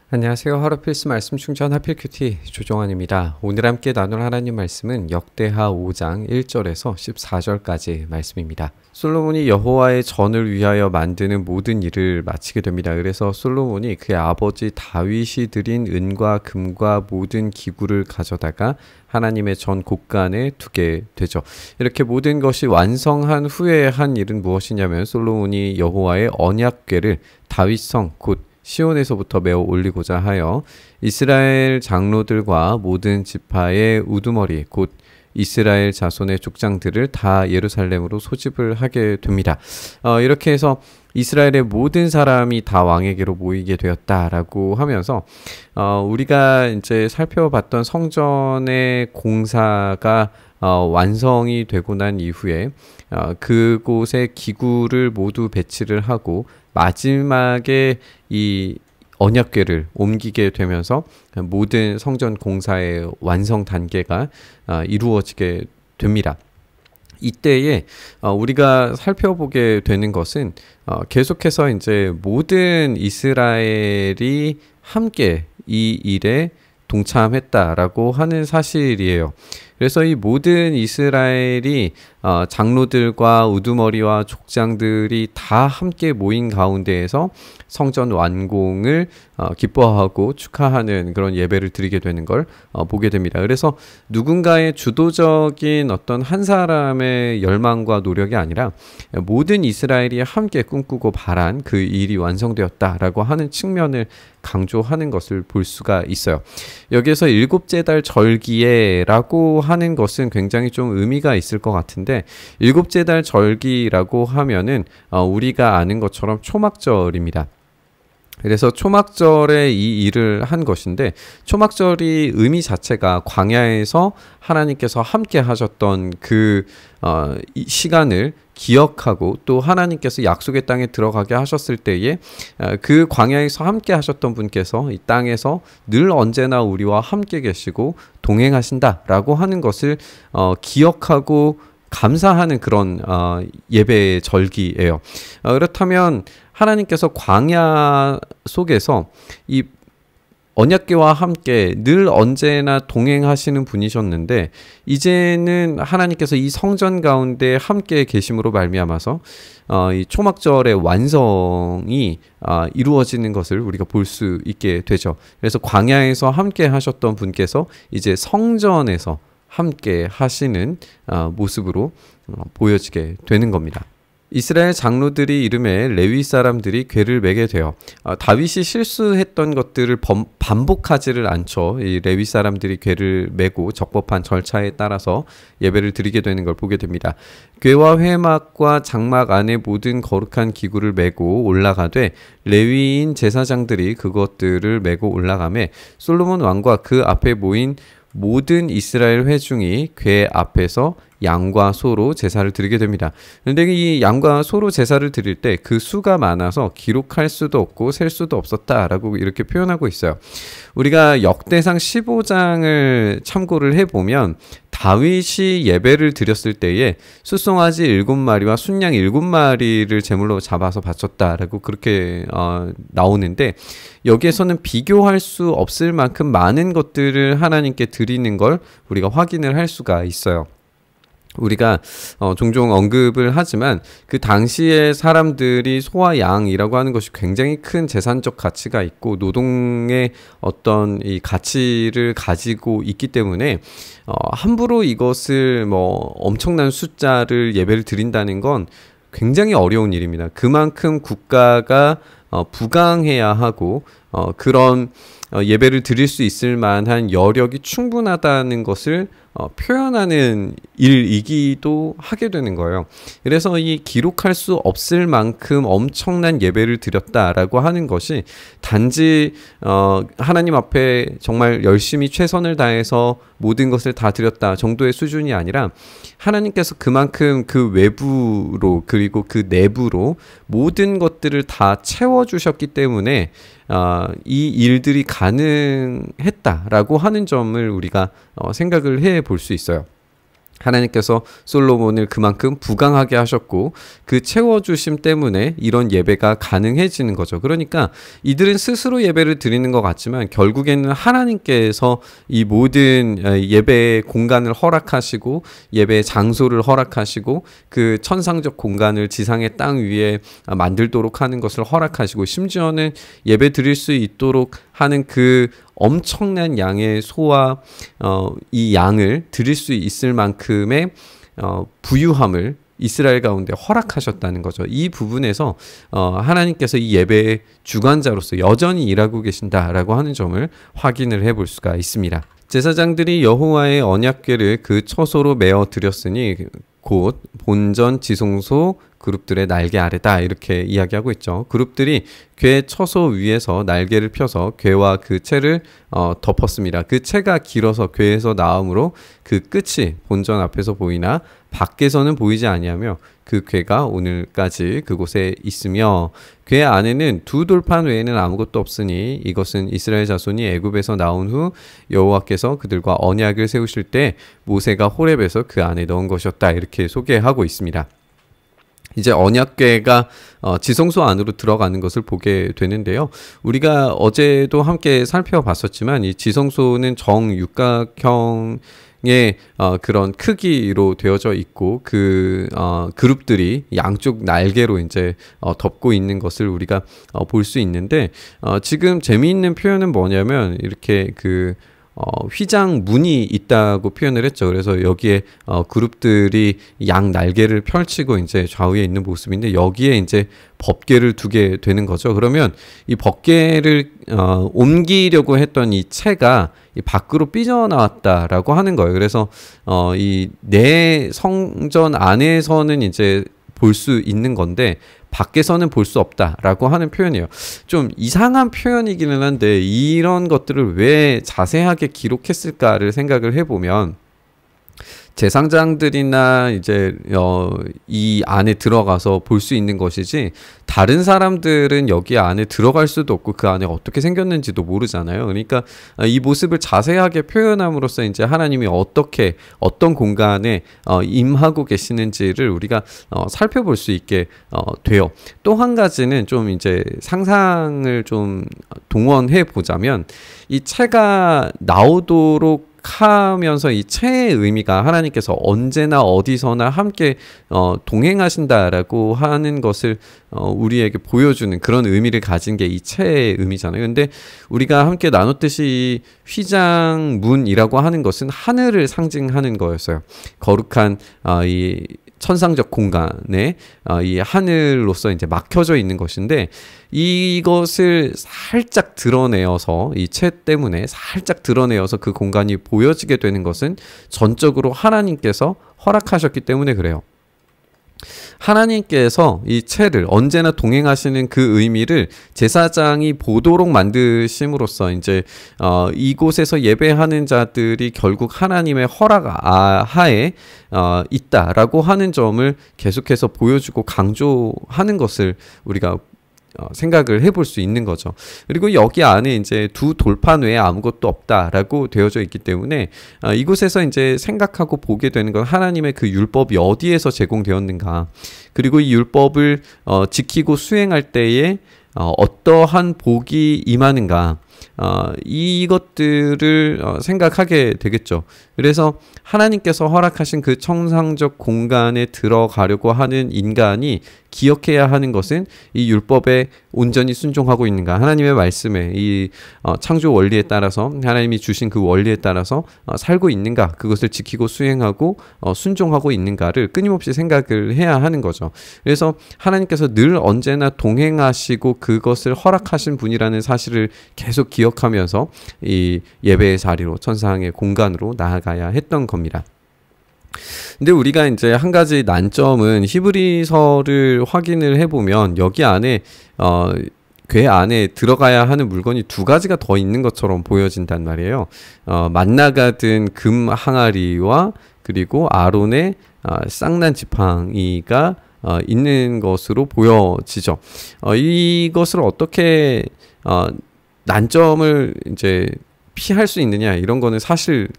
안녕하세요. 하루 필수 말씀 충전 하필 큐티 조정환입니다. 오늘 함께 나눌 하나님 말씀은 역대하 5장 1절에서 14절까지 말씀입니다. 솔로몬이 여호와의 전을 위하여 만드는 모든 일을 마치게 됩니다. 그래서 솔로몬이 그의 아버지 다윗이 드린 은과 금과 모든 기구를 가져다가 하나님의 전 곳간에 두게 되죠. 이렇게 모든 것이 완성한 후에 한 일은 무엇이냐면 솔로몬이 여호와의 언약궤를 다윗성 곧 시온에서부터 메어 올리고자 하여 이스라엘 장로들과 모든 지파의 우두머리 곧 이스라엘 자손의 족장들을 다 예루살렘으로 소집을 하게 됩니다. 이렇게 해서 이스라엘의 모든 사람이 다 왕에게로 모이게 되었다라고 하면서 우리가 이제 살펴봤던 성전의 공사가 완성이 되고 난 이후에 그곳에 기구를 모두 배치를 하고 마지막에 이 언약궤를 옮기게 되면서 모든 성전 공사의 완성 단계가 이루어지게 됩니다. 이때에 우리가 살펴보게 되는 것은 계속해서 이제 모든 이스라엘이 함께 이 일에 동참했다라고 하는 사실이에요. 그래서 이 모든 이스라엘이 장로들과 우두머리와 족장들이 다 함께 모인 가운데에서 성전 완공을 기뻐하고 축하하는 그런 예배를 드리게 되는 걸 보게 됩니다. 그래서 누군가의 주도적인 어떤 한 사람의 열망과 노력이 아니라 모든 이스라엘이 함께 꿈꾸고 바란 그 일이 완성되었다라고 하는 측면을 강조하는 것을 볼 수가 있어요. 여기에서 일곱째 달 절기에라고 하는 것은 굉장히 좀 의미가 있을 것 같은데, 일곱째 달 절기라고 하면은 우리가 아는 것처럼 초막절입니다. 그래서 초막절에 이 일을 한 것인데, 초막절이 의미 자체가 광야에서 하나님께서 함께 하셨던 그 시간을 기억하고 또 하나님께서 약속의 땅에 들어가게 하셨을 때에 그 광야에서 함께 하셨던 분께서 이 땅에서 늘 언제나 우리와 함께 계시고 동행하신다라고 하는 것을 기억하고 감사하는 그런 예배의 절기예요. 그렇다면 하나님께서 광야 속에서 이 언약궤와 함께 늘 언제나 동행하시는 분이셨는데, 이제는 하나님께서 이 성전 가운데 함께 계심으로 말미암아서 이 초막절의 완성이 이루어지는 것을 우리가 볼 수 있게 되죠. 그래서 광야에서 함께 하셨던 분께서 이제 성전에서 함께 하시는 모습으로 보여지게 되는 겁니다. 이스라엘 장로들이 이름에 레위 사람들이 궤를 메게 되어 다윗이 실수했던 것들을 반복하지를 않죠. 이 레위 사람들이 궤를 메고 적법한 절차에 따라서 예배를 드리게 되는 걸 보게 됩니다. 궤와 회막과 장막 안에 모든 거룩한 기구를 메고 올라가되 레위인 제사장들이 그것들을 메고 올라가매 솔로몬 왕과 그 앞에 모인 모든 이스라엘 회중이 궤 앞에서 양과 소로 제사를 드리게 됩니다. 그런데 이 양과 소로 제사를 드릴 때 그 수가 많아서 기록할 수도 없고 셀 수도 없었다라고 이렇게 표현하고 있어요. 우리가 역대상 15장을 참고를 해보면 다윗이 예배를 드렸을 때에 숫송아지 7마리와 순양 7마리를 제물로 잡아서 바쳤다라고 그렇게 나오는데, 여기에서는 비교할 수 없을 만큼 많은 것들을 하나님께 드리는 걸 우리가 확인을 할 수가 있어요. 우리가 종종 언급을 하지만 그 당시에 사람들이 소와 양이라고 하는 것이 굉장히 큰 재산적 가치가 있고 노동의 어떤 이 가치를 가지고 있기 때문에 함부로 이것을 뭐 엄청난 숫자를 예배를 드린다는 건 굉장히 어려운 일입니다. 그만큼 국가가 부강해야 하고 그런 예배를 드릴 수 있을 만한 여력이 충분하다는 것을 표현하는 일이기도 하게 되는 거예요. 그래서 이 기록할 수 없을 만큼 엄청난 예배를 드렸다라고 하는 것이 단지 하나님 앞에 정말 열심히 최선을 다해서 모든 것을 다 드렸다 정도의 수준이 아니라, 하나님께서 그만큼 그 외부로 그리고 그 내부로 모든 것들을 다 채워주셨기 때문에 이 일들이 가능했다라고 하는 점을 우리가 생각을 해 볼 수 있어요. 하나님께서 솔로몬을 그만큼 부강하게 하셨고 그 채워주심 때문에 이런 예배가 가능해지는 거죠. 그러니까 이들은 스스로 예배를 드리는 것 같지만 결국에는 하나님께서 이 모든 예배의 공간을 허락하시고 예배의 장소를 허락하시고 그 천상적 공간을 지상의 땅 위에 만들도록 하는 것을 허락하시고 심지어는 예배 드릴 수 있도록 하는 그 엄청난 양의 소와 이 양을 드릴 수 있을 만큼의 부유함을 이스라엘 가운데 허락하셨다는 거죠. 이 부분에서 하나님께서 이 예배의 주관자로서 여전히 일하고 계신다라고 하는 점을 확인을 해볼 수가 있습니다. 제사장들이 여호와의 언약궤를 그 처소로 메어 드렸으니 곧 본전 지성소 그룹들의 날개 아래다 이렇게 이야기하고 있죠. 그룹들이 궤 처소 위에서 날개를 펴서 궤와 그 채를 덮었습니다. 그 채가 길어서 궤에서 나오므로 그 끝이 본전 앞에서 보이나 밖에서는 보이지 아니하며 그 궤가 오늘까지 그곳에 있으며 궤 안에는 두 돌판 외에는 아무것도 없으니 이것은 이스라엘 자손이 애굽에서 나온 후 여호와께서 그들과 언약을 세우실 때 모세가 호렙에서 그 안에 넣은 것이었다 이렇게 소개하고 있습니다. 이제 언약궤가 지성소 안으로 들어가는 것을 보게 되는데요. 우리가 어제도 함께 살펴봤었지만 이 지성소는 정육각형의 그런 크기로 되어져 있고 그 그룹들이 양쪽 날개로 이제 덮고 있는 것을 우리가 볼 수 있는데 지금 재미있는 표현은 뭐냐면 이렇게 그 휘장 문이 있다고 표현을 했죠. 그래서 여기에 그룹들이 양 날개를 펼치고 이제 좌우에 있는 모습인데 여기에 이제 법궤를 두게 되는 거죠. 그러면 이 법궤를 옮기려고 했던 이 채가 이 밖으로 삐져나왔다라고 하는 거예요. 그래서 이 내 성전 안에서는 이제 볼 수 있는 건데 밖에서는 볼 수 없다라고 하는 표현이에요. 좀 이상한 표현이기는 한데 이런 것들을 왜 자세하게 기록했을까를 생각을 해보면 제사장들이나 이제 이 안에 들어가서 볼 수 있는 것이지 다른 사람들은 여기 안에 들어갈 수도 없고 그 안에 어떻게 생겼는지도 모르잖아요. 그러니까 이 모습을 자세하게 표현함으로써 이제 하나님이 어떻게 어떤 공간에 임하고 계시는지를 우리가 살펴볼 수 있게 돼요. 또 한 가지는 좀 이제 상상을 좀 동원해 보자면 이 채가 나오도록 하면서 이 채의 의미가 하나님께서 언제나 어디서나 함께 동행하신다라고 하는 것을 우리에게 보여주는 그런 의미를 가진 게 이 채의 의미잖아요. 근데 우리가 함께 나눴듯이 이 휘장문이라고 하는 것은 하늘을 상징하는 거였어요. 거룩한 이 천상적 공간에 이 하늘로서 이제 막혀져 있는 것인데 이것을 살짝 드러내어서 이 채 때문에 살짝 드러내어서 그 공간이 보여지게 되는 것은 전적으로 하나님께서 허락하셨기 때문에 그래요. 하나님께서 이 채를 언제나 동행하시는 그 의미를 제사장이 보도록 만드심으로써 이제 이곳에서 예배하는 자들이 결국 하나님의 허락 하에 있다라고 하는 점을 계속해서 보여주고 강조하는 것을 우리가 생각을 해볼 수 있는 거죠. 그리고 여기 안에 이제 두 돌판 외에 아무것도 없다라고 되어져 있기 때문에 이곳에서 이제 생각하고 보게 되는 건 하나님의 그 율법이 어디에서 제공되었는가, 그리고 이 율법을 지키고 수행할 때에 어떠한 복이 임하는가, 이것들을 생각하게 되겠죠. 그래서 하나님께서 허락하신 그 청상적 공간에 들어가려고 하는 인간이 기억해야 하는 것은 이 율법에 온전히 순종하고 있는가, 하나님의 말씀에 이 창조 원리에 따라서 하나님이 주신 그 원리에 따라서 살고 있는가, 그것을 지키고 수행하고 순종하고 있는가를 끊임없이 생각을 해야 하는 거죠. 그래서 하나님께서 늘 언제나 동행하시고 그것을 허락하신 분이라는 사실을 계속 기억하면서 이 예배의 자리로, 천상의 공간으로 나아가야 했던 겁니다. 근데 우리가 이제 한 가지 난점은 히브리서를 확인을 해보면 여기 안에 궤 안에 들어가야 하는 물건이 두 가지가 더 있는 것처럼 보여진단 말이에요. 만나가 든 금 항아리와 그리고 아론의 쌍난 지팡이가 있는 것으로 보여지죠. 이것을 어떻게 난점을 이제 피할 수 있느냐 이런 거는 사실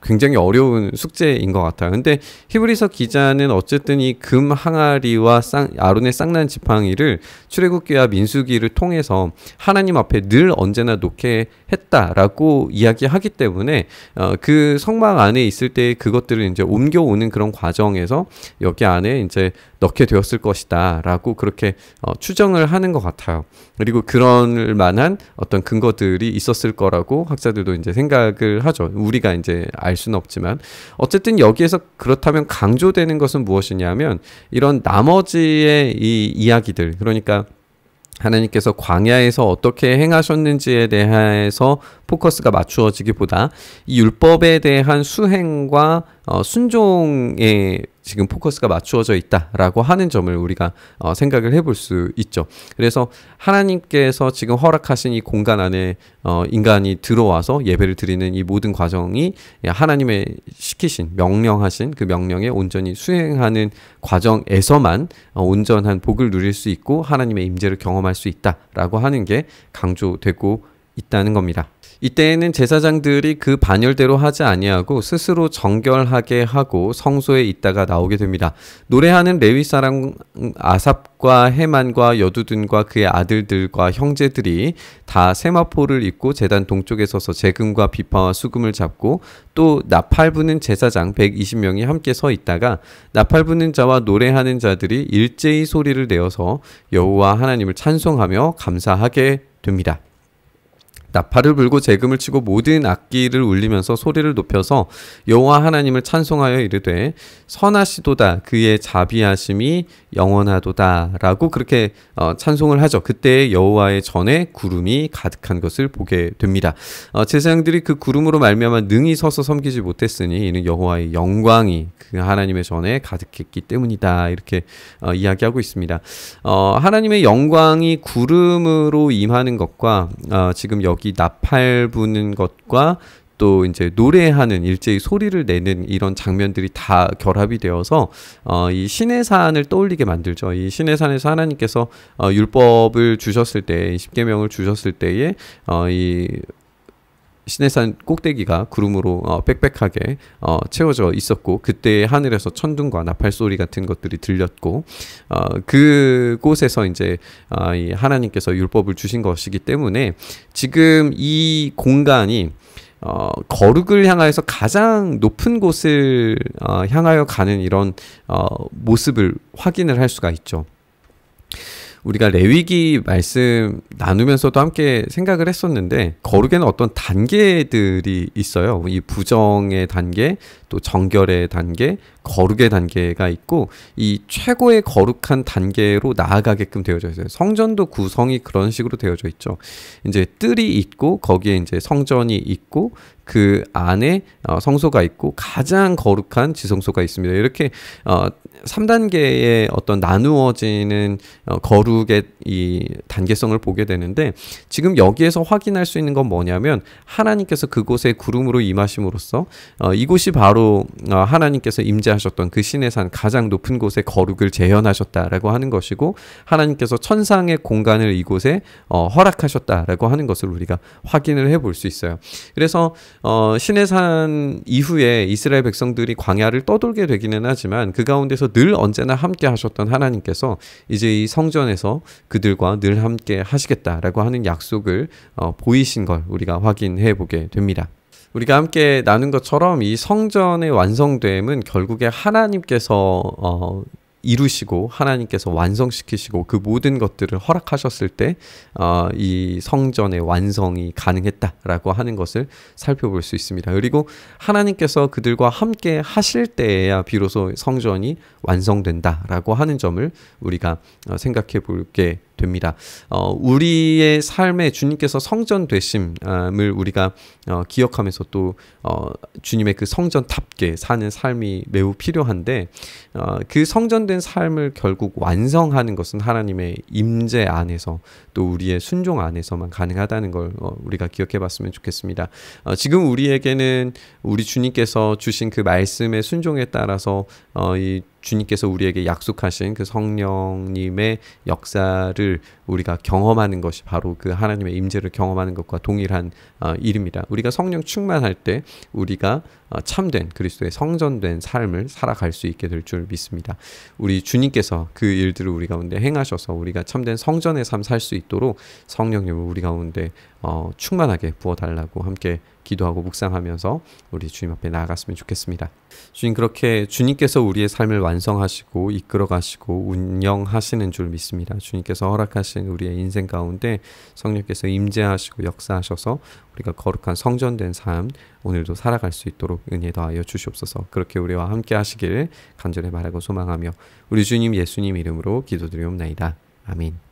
굉장히 어려운 숙제인 것 같아요. 근데 히브리서 기자는 어쨌든 이 금 항아리와 아론의 쌍난 지팡이를 출애굽기와 민수기를 통해서 하나님 앞에 늘 언제나 놓게 했다라고 이야기하기 때문에 그 성막 안에 있을 때 그것들을 이제 옮겨오는 그런 과정에서 여기 안에 이제 넣게 되었을 것이다라고 그렇게 추정을 하는 것 같아요. 그리고 그럴 만한 어떤 근거들이 있었을 거라고 학자들도 이제 생각을 하죠. 우리가 이제 알 수는 없지만 어쨌든 여기에서 그렇다면 강조되는 것은 무엇이냐면 이런 나머지의 이 이야기들, 그러니까 하나님께서 광야에서 어떻게 행하셨는지에 대해서 포커스가 맞추어지기보다 이 율법에 대한 수행과 순종에 지금 포커스가 맞추어져 있다라고 하는 점을 우리가 생각을 해볼 수 있죠. 그래서 하나님께서 지금 허락하신 이 공간 안에 인간이 들어와서 예배를 드리는 이 모든 과정이 하나님의 시키신 명령하신 그 명령에 온전히 수행하는 과정에서만 온전한 복을 누릴 수 있고 하나님의 임재를 경험할 수 있다라고 하는 게 강조되고 있다는 겁니다. 이때에는 제사장들이 그 반열대로 하지 아니하고 스스로 정결하게 하고 성소에 있다가 나오게 됩니다. 노래하는 레위 사람 아삽과 헤만과 여두둔과 그의 아들들과 형제들이 다 세마포를 입고 제단 동쪽에 서서 재금과 비파와 수금을 잡고 또 나팔 부는 제사장 120명이 함께 서 있다가 나팔 부는 자와 노래하는 자들이 일제히 소리를 내어서 여호와 하나님을 찬송하며 감사하게 됩니다. 나팔을 불고 재금을 치고 모든 악기를 울리면서 소리를 높여서 여호와 하나님을 찬송하여 이르되 선하시도다 그의 자비하심이 영원하도다 라고 그렇게 찬송을 하죠. 그때 여호와의 전에 구름이 가득한 것을 보게 됩니다. 제사장들이 그 구름으로 말미암아 능히 서서 섬기지 못했으니 이는 여호와의 영광이 그 하나님의 전에 가득했기 때문이다 이렇게 이야기하고 있습니다. 하나님의 영광이 구름으로 임하는 것과 지금 여기 나팔 부는 것과 또 이제 노래하는 일제히 소리를 내는 이런 장면들이 다 결합이 되어서 이 시내산을 떠올리게 만들죠. 이 시내산에서 하나님께서 율법을 주셨을 때, 십계명을 주셨을 때에 이 시내산 꼭대기가 구름으로 빽빽하게 채워져 있었고 그때 하늘에서 천둥과 나팔 소리 같은 것들이 들렸고 그곳에서 이제 이 하나님께서 율법을 주신 것이기 때문에 지금 이 공간이 거룩을 향하여서 가장 높은 곳을 향하여 가는 이런 모습을 확인을 할 수가 있죠. 우리가 레위기 말씀 나누면서도 함께 생각을 했었는데 거룩에는 어떤 단계들이 있어요. 이 부정의 단계, 또 정결의 단계, 거룩의 단계가 있고 이 최고의 거룩한 단계로 나아가게끔 되어져 있어요. 성전도 구성이 그런 식으로 되어져 있죠. 이제 뜰이 있고 거기에 이제 성전이 있고 그 안에 성소가 있고 가장 거룩한 지성소가 있습니다. 이렇게 3단계의 어떤 나누어지는 거룩의 이 단계성을 보게 되는데 지금 여기에서 확인할 수 있는 건 뭐냐면 하나님께서 그곳에 구름으로 임하심으로써 이곳이 바로 하나님께서 임재하셨던 그 시내산 가장 높은 곳에 거룩을 재현하셨다라고 하는 것이고 하나님께서 천상의 공간을 이곳에 허락하셨다라고 하는 것을 우리가 확인을 해볼 수 있어요. 그래서 시내산 이후에 이스라엘 백성들이 광야를 떠돌게 되기는 하지만 그 가운데서 늘 언제나 함께 하셨던 하나님께서 이제 이 성전에서 그들과 늘 함께 하시겠다라고 하는 약속을 보이신 걸 우리가 확인해 보게 됩니다. 우리가 함께 나눈 것처럼 이 성전의 완성됨은 결국에 하나님께서 이루시고 하나님께서 완성시키시고 그 모든 것들을 허락하셨을 때 이 성전의 완성이 가능했다라고 하는 것을 살펴볼 수 있습니다. 그리고 하나님께서 그들과 함께 하실 때에야 비로소 성전이 완성된다라고 하는 점을 우리가 생각해 볼게 됩니다. 우리의 삶에 주님께서 성전 되심을 우리가 기억하면서 또 주님의 그 성전답게 사는 삶이 매우 필요한데 그 성전된 삶을 결국 완성하는 것은 하나님의 임재 안에서 또 우리의 순종 안에서만 가능하다는 걸 우리가 기억해 봤으면 좋겠습니다. 지금 우리에게는 우리 주님께서 주신 그 말씀의 순종에 따라서 이 주님께서 우리에게 약속하신 그 성령님의 역사를 우리가 경험하는 것이 바로 그 하나님의 임재를 경험하는 것과 동일한 일입니다. 우리가 성령 충만할 때 우리가 참된 그리스도의 성전된 삶을 살아갈 수 있게 될 줄 믿습니다. 우리 주님께서 그 일들을 우리 가운데 행하셔서 우리가 참된 성전의 삶 살 수 있도록 성령님을 우리 가운데 충만하게 부어달라고 함께 기도하고 묵상하면서 우리 주님 앞에 나아갔으면 좋겠습니다. 주님, 그렇게 주님께서 우리의 삶을 완성하시고 이끌어가시고 운영하시는 줄 믿습니다. 주님께서 허락하신 우리의 인생 가운데 성령께서 임재하시고 역사하셔서 우리가 거룩한 성전된 삶 오늘도 살아갈 수 있도록 은혜 더하여 주시옵소서. 그렇게 우리와 함께 하시길 간절히 바라고 소망하며 우리 주님 예수님 이름으로 기도드리옵나이다. 아멘.